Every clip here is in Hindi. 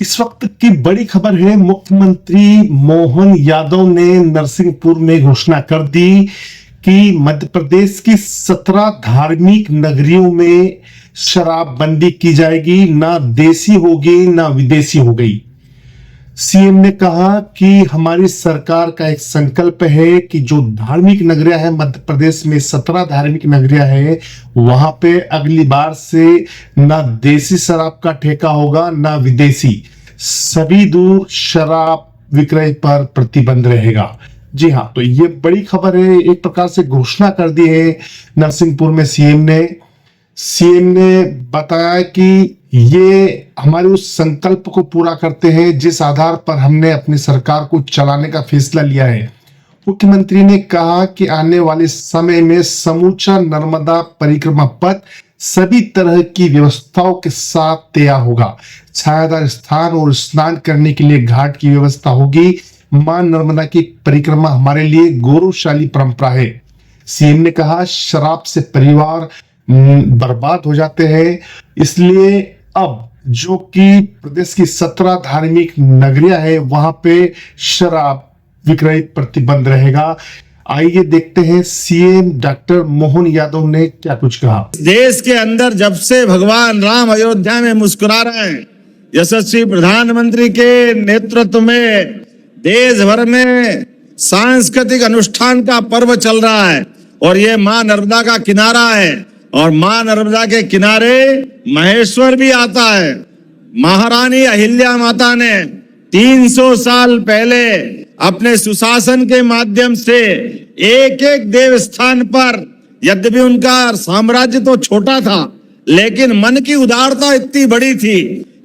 इस वक्त की बड़ी खबर है। मुख्यमंत्री मोहन यादव ने नरसिंहपुर में घोषणा कर दी कि मध्य प्रदेश की 17 धार्मिक नगरियों में शराबबंदी की जाएगी। ना देसी होगी ना विदेशी होगी। सीएम ने कहा कि हमारी सरकार का एक संकल्प है कि जो धार्मिक नगरियां हैं, मध्य प्रदेश में 17 धार्मिक नगरियां हैं, वहां पे अगली बार से ना देसी शराब का ठेका होगा ना विदेशी। सभी दूर शराब विक्रय पर प्रतिबंध रहेगा। जी हाँ, तो ये बड़ी खबर है। एक प्रकार से घोषणा कर दी है नरसिंहपुर में सीएम ने बताया कि ये हमारे उस संकल्प को पूरा करते हैं जिस आधार पर हमने अपनी सरकार को चलाने का फैसला लिया है। मुख्यमंत्री ने कहा कि आने वाले समय में समूचा नर्मदा परिक्रमा पथ सभी तरह की व्यवस्थाओं के साथ तैयार होगा। छायादार स्थान और स्नान करने के लिए घाट की व्यवस्था होगी। मां नर्मदा की परिक्रमा हमारे लिए गौरवशाली परंपरा है। सीएम ने कहा, शराब से परिवार बर्बाद हो जाते हैं, इसलिए अब जो कि प्रदेश की 17 धार्मिक नगरियां हैं, वहां पे शराब विक्रय प्रतिबंध रहेगा। आइए देखते हैं सीएम डॉक्टर मोहन यादव ने क्या कुछ कहा। देश के अंदर जब से भगवान राम अयोध्या में मुस्कुरा रहे हैं, यशस्वी प्रधानमंत्री के नेतृत्व में देश भर में सांस्कृतिक अनुष्ठान का पर्व चल रहा है और ये मां नर्मदा का किनारा है और मां नर्मदा के किनारे महेश्वर भी आता है। महारानी अहिल्या माता ने 300 साल पहले अपने सुशासन के माध्यम से एक एक देवस्थान पर, यद्यपि उनका साम्राज्य तो छोटा था, लेकिन मन की उदारता इतनी बड़ी थी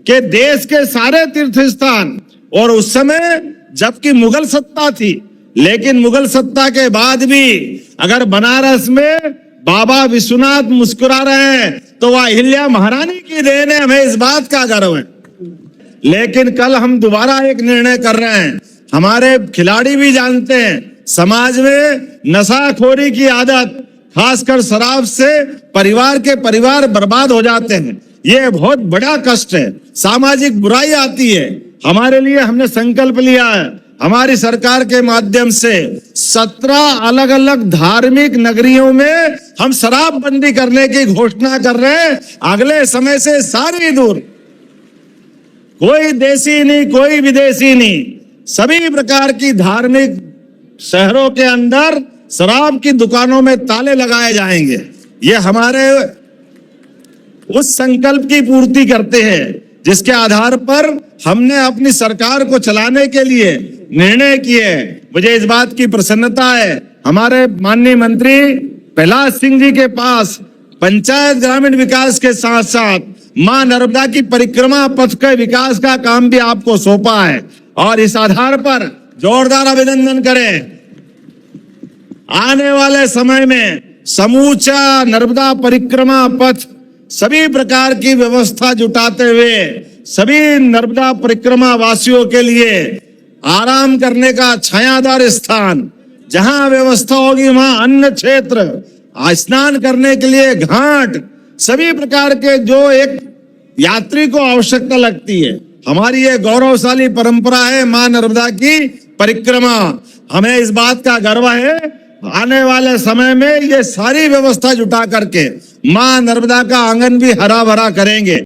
कि देश के सारे तीर्थ स्थान, और उस समय जबकि मुगल सत्ता थी, लेकिन मुगल सत्ता के बाद भी अगर बनारस में बाबा विश्वनाथ मुस्कुरा रहे हैं तो वह अहिल्या महारानी की देन है। हमें इस बात का गर्व है। लेकिन कल हम दोबारा एक निर्णय कर रहे हैं। हमारे खिलाड़ी भी जानते हैं, समाज में नशाखोरी की आदत, खासकर शराब से परिवार बर्बाद हो जाते हैं। ये बहुत बड़ा कष्ट है, सामाजिक बुराई आती है। हमारे लिए हमने संकल्प लिया है, हमारी सरकार के माध्यम से 17 अलग अलग धार्मिक नगरियों में हम शराबबंदी करने की घोषणा कर रहे हैं। अगले समय से सारी दूर, कोई देसी नहीं, कोई विदेशी नहीं, सभी प्रकार की धार्मिक शहरों के अंदर शराब की दुकानों में ताले लगाए जाएंगे। ये हमारे उस संकल्प की पूर्ति करते हैं जिसके आधार पर हमने अपनी सरकार को चलाने के लिए निर्णय किए। मुझे इस बात की प्रसन्नता है, हमारे माननीय मंत्री प्रहलाद सिंह जी के पास पंचायत ग्रामीण विकास के साथ साथ मां नर्मदा की परिक्रमा पथ के विकास का काम भी आपको सौंपा है और इस आधार पर जोरदार अभिनंदन करें। आने वाले समय में समूचा नर्मदा परिक्रमा पथ सभी प्रकार की व्यवस्था जुटाते हुए सभी नर्मदा परिक्रमा वासियों के लिए आराम करने का छायादार स्थान, जहां व्यवस्था होगी वहां अन्न क्षेत्र, स्नान करने के लिए घाट, सभी प्रकार के जो एक यात्री को आवश्यकता लगती है। हमारी ये गौरवशाली परंपरा है मां नर्मदा की परिक्रमा। हमें इस बात का गर्व है, आने वाले समय में ये सारी व्यवस्था जुटा करके मां नर्मदा का आंगन भी हरा भरा करेंगे।